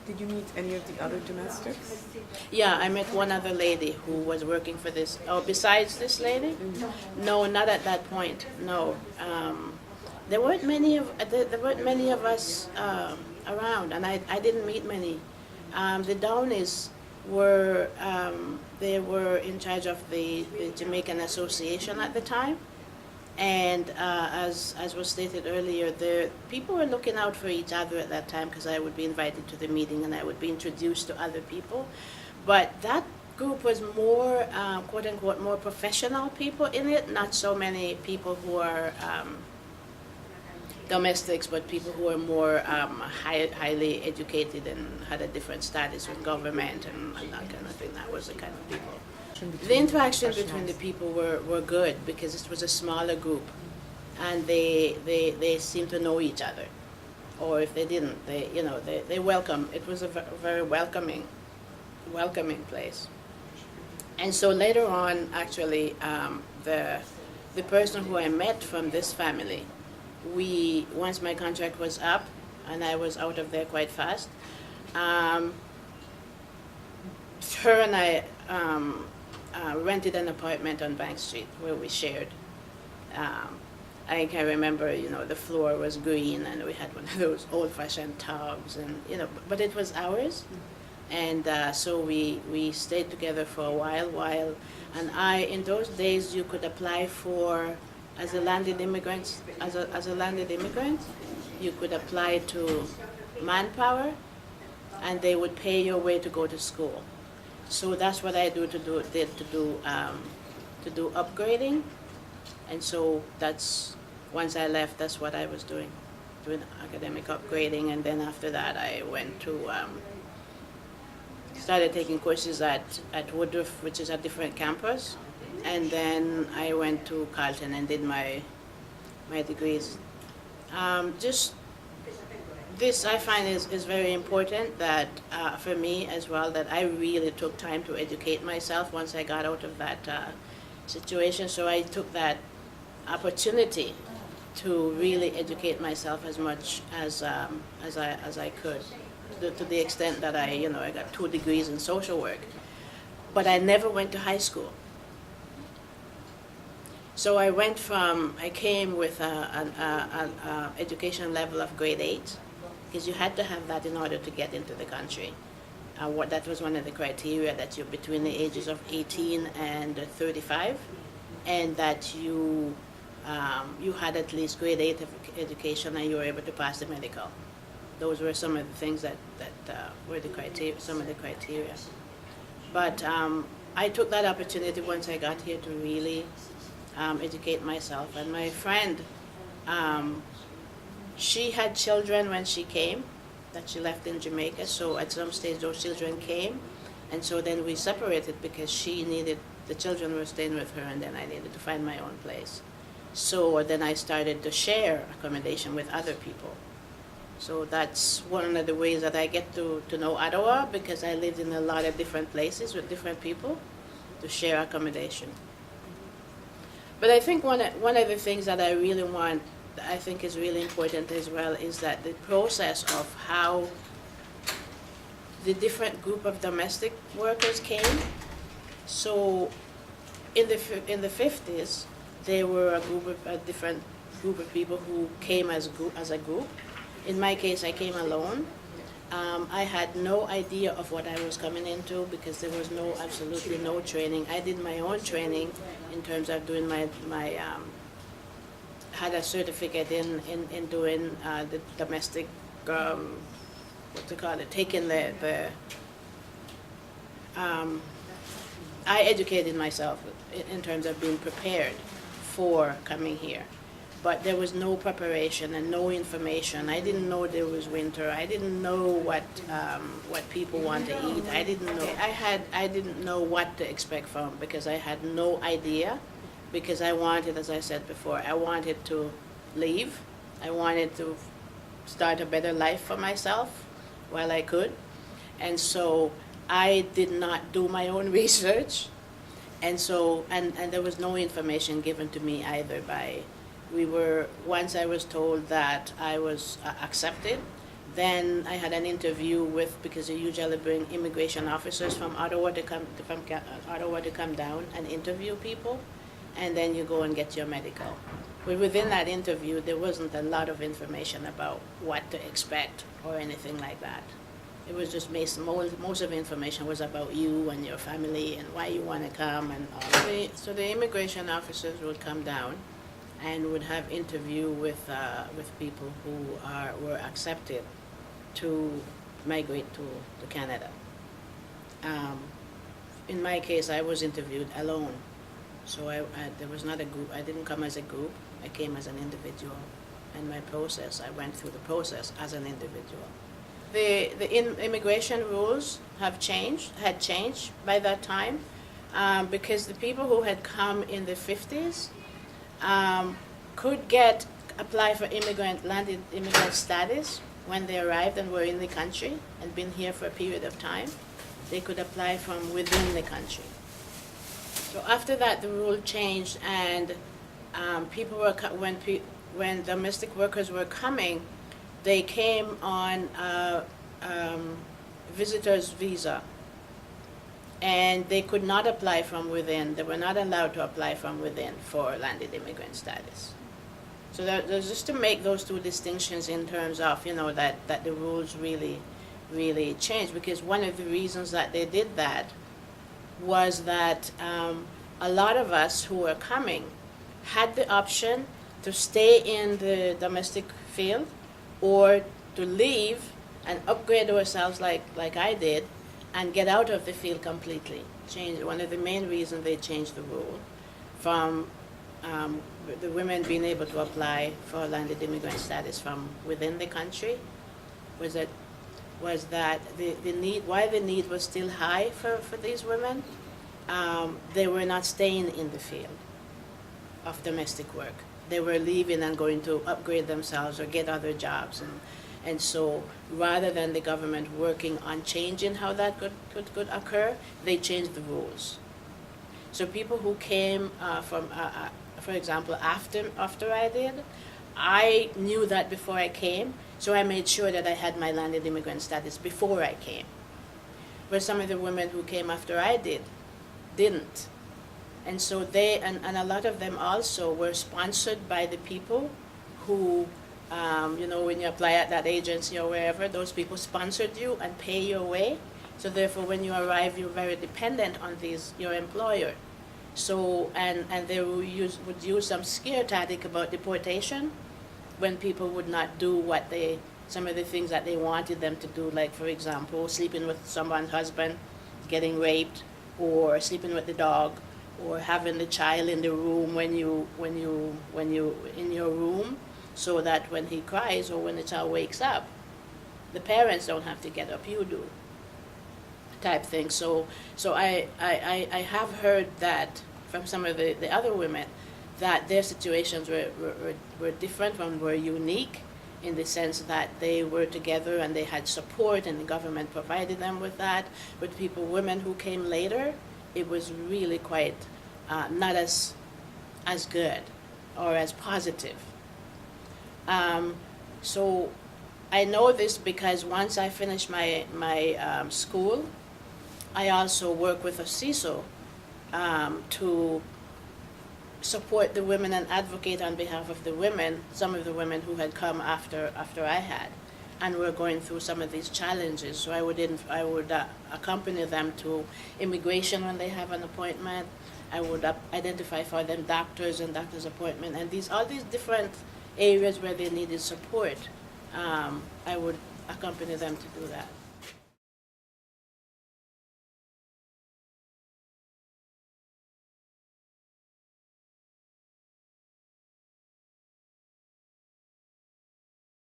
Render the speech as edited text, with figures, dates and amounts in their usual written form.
Did you meet any of the other domestics? Yeah, I met one other lady who was working for this. Oh, besides this lady? No, not at that point. No, there weren't many of us around, and I didn't meet many. The Downies were they were in charge of the Jamaican Association at the time. And as was stated earlier, the people were looking out for each other at that time, because I would be invited to the meeting and I would be introduced to other people. But that group was more, quote unquote, more professional people in it, not so many people who are domestics, but people who are more highly educated and had a different status with government and that kind of thing. That was the kind of people. The interaction between the people were good, because it was a smaller group, and they seemed to know each other, or if they didn't, they welcome. It was a very welcoming place. And so later on, actually, the person who I met from this family, once my contract was up and I was out of there quite fast, her and I rented an apartment on Bank Street where we shared. I can remember, the floor was green and we had one of those old-fashioned tubs, and but it was ours. And so we stayed together for a while, and in those days you could apply for, as a landed immigrant, you could apply to Manpower, and they would pay your way to go to school. So that's what I did to do upgrading, and so once I left, that's what I was doing academic upgrading, and then after that I went to started taking courses at Woodruff, which is a different campus, and then I went to Carleton and did my degrees. This I find is very important, that for me as well, that I really took time to educate myself once I got out of that situation. So I took that opportunity to really educate myself as much as I could, to the extent that I got 2 degrees in social work. But I never went to high school. So I came with an education level of grade 8. Because you had to have that in order to get into the country. That was one of the criteria, that you're between the ages of 18 and 35, and that you had at least grade 8 of education and you were able to pass the medical. Those were some of the things that were the criteria, some of the criteria. But I took that opportunity once I got here to really educate myself. And my friend, she had children when she came, that she left in Jamaica, so at some stage those children came, and so then we separated because the children were staying with her, and then I needed to find my own place. So then I started to share accommodation with other people. So that's one of the ways that I get to know Ottawa, because I lived in a lot of different places with different people, to share accommodation. But I think one of the things that I think is really important as well, is that the process of how the different group of domestic workers came. So in the 50s, there were a different group of people who came as a group. In my case, I came alone. I had no idea of what I was coming into, because there was absolutely no training. I did my own training in terms of doing my had a certificate in doing the domestic, taking I educated myself in terms of being prepared for coming here. But there was no preparation and no information. I didn't know there was winter. I didn't know what people want to eat. I didn't know what to expect from, because I had no idea. Because I wanted, as I said before, I wanted to leave. I wanted to start a better life for myself while I could. And so I did not do my own research. And so, and there was no information given to me either once I was told that I was accepted, Then I had an interview with, because they usually bring immigration officers from Ottawa Ottawa to come down and interview people, and then you go and get your medical. But within that interview, there wasn't a lot of information about what to expect or anything like that. It was just most of the information was about you and your family and why you want to come and all. So the immigration officers would come down and would have interview with people who were accepted to migrate to Canada. In my case, I was interviewed alone. So there was not a group. I didn't come as a group. I came as an individual. And my process, I went through the process as an individual. The immigration rules had changed by that time, because the people who had come in the 50s could apply for landed immigrant status when they arrived and were in the country and been here for a period of time. They could apply from within the country. So after that, the rule changed, and people were when domestic workers were coming, they came on a visitor's visa, and they could not apply from within. They were not allowed to apply from within for landed immigrant status. So there's just to make those two distinctions in terms of, that the rules really changed, because one of the reasons that they did that was that a lot of us who were coming had the option to stay in the domestic field or to leave and upgrade ourselves like I did and get out of the field completely. One of the main reasons they changed the rule from the women being able to apply for landed immigrant status from within the country was that why the need was still high for these women. They were not staying in the field of domestic work. They were leaving and going to upgrade themselves or get other jobs, and so rather than the government working on changing how that could occur, they changed the rules. So people who came from, for example, after I did, I knew that before I came, so I made sure that I had my landed immigrant status before I came. But some of the women who came after I didn't. And so and a lot of them also were sponsored by the people who, when you apply at that agency or wherever, those people sponsored you and pay your way. So therefore, when you arrive, you're very dependent on your employer. So, and they would use some scare tactic about deportation when people would not do some of the things that they wanted them to do, like, for example, sleeping with someone's husband, getting raped, or sleeping with the dog, or having the child in the room when you in your room, so that when he cries or when the child wakes up, the parents don't have to get up, you do, type thing. So I have heard that from some of the other women, that their situations were different and were unique, in the sense that they were together and they had support and the government provided them with that. But women who came later, it was really quite not as good or as positive. So I know this because once I finished my school, I also work with a CISO to support the women and advocate on behalf of the women, some of the women who had come after I had, and were going through some of these challenges. So I would accompany them to immigration when they have an appointment. I would identify for them doctors and doctor's appointment, and all these different areas where they needed support. I would accompany them to do that.